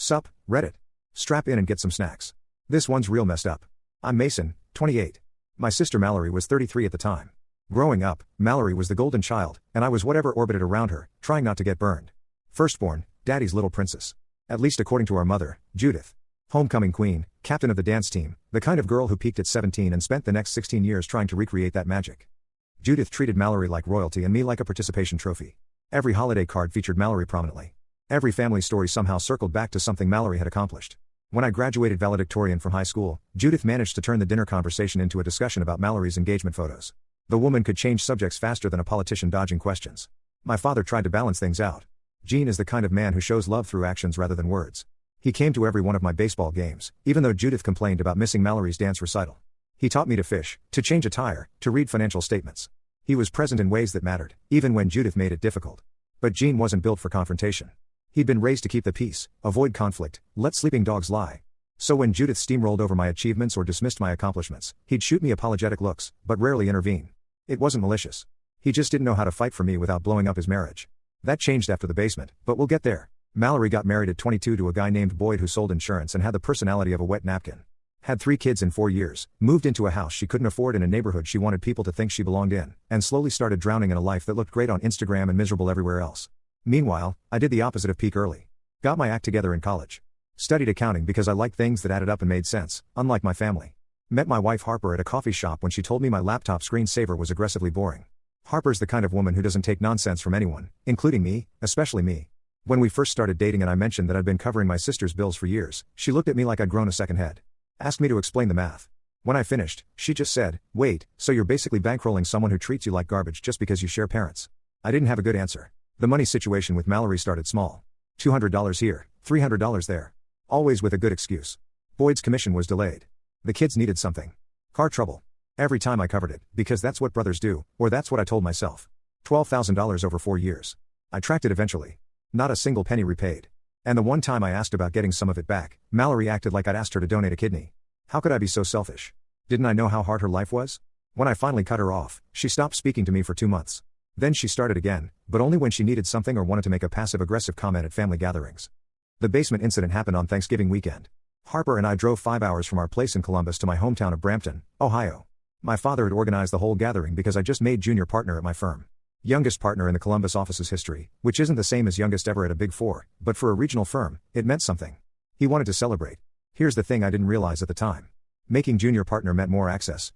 Sup, Reddit. Strap in and get some snacks. This one's real messed up. I'm Mason, 28. My sister Mallory was 33 at the time. Growing up, Mallory was the golden child, and I was whatever orbited around her, trying not to get burned. Firstborn, daddy's little princess. At least according to our mother, Judith. Homecoming queen, captain of the dance team, the kind of girl who peaked at 17 and spent the next 16 years trying to recreate that magic. Judith treated Mallory like royalty and me like a participation trophy. Every holiday card featured Mallory prominently. Every family story somehow circled back to something Mallory had accomplished. When I graduated valedictorian from high school, Judith managed to turn the dinner conversation into a discussion about Mallory's engagement photos. The woman could change subjects faster than a politician dodging questions. My father tried to balance things out. Gene is the kind of man who shows love through actions rather than words. He came to every one of my baseball games, even though Judith complained about missing Mallory's dance recital. He taught me to fish, to change a tire, to read financial statements. He was present in ways that mattered, even when Judith made it difficult. But Gene wasn't built for confrontation. He'd been raised to keep the peace, avoid conflict, let sleeping dogs lie. So when Judith steamrolled over my achievements or dismissed my accomplishments, he'd shoot me apologetic looks, but rarely intervene. It wasn't malicious. He just didn't know how to fight for me without blowing up his marriage. That changed after the basement, but we'll get there. Mallory got married at 22 to a guy named Boyd who sold insurance and had the personality of a wet napkin. Had 3 kids in 4 years, moved into a house she couldn't afford in a neighborhood she wanted people to think she belonged in, and slowly started drowning in a life that looked great on Instagram and miserable everywhere else. Meanwhile, I did the opposite of peak early. Got my act together in college. Studied accounting because I liked things that added up and made sense, unlike my family. Met my wife Harper at a coffee shop when she told me my laptop screensaver was aggressively boring. Harper's the kind of woman who doesn't take nonsense from anyone, including me, especially me. When we first started dating and I mentioned that I'd been covering my sister's bills for years, she looked at me like I'd grown a second head. Asked me to explain the math. When I finished, she just said, "Wait, so you're basically bankrolling someone who treats you like garbage just because you share parents?" I didn't have a good answer. The money situation with Mallory started small. $200 here, $300 there. Always with a good excuse. Boyd's commission was delayed. The kids needed something. Car trouble. Every time I covered it, because that's what brothers do, or that's what I told myself. $12,000 over 4 years. I tracked it eventually. Not a single penny repaid. And the one time I asked about getting some of it back, Mallory acted like I'd asked her to donate a kidney. How could I be so selfish? Didn't I know how hard her life was? When I finally cut her off, she stopped speaking to me for 2 months. Then she started again, but only when she needed something or wanted to make a passive-aggressive comment at family gatherings. The basement incident happened on Thanksgiving weekend. Harper and I drove 5 hours from our place in Columbus to my hometown of Brampton, Ohio. My father had organized the whole gathering because I just made junior partner at my firm. Youngest partner in the Columbus office's history, which isn't the same as youngest ever at a Big Four, but for a regional firm, it meant something. He wanted to celebrate. Here's the thing I didn't realize at the time. Making junior partner meant more access,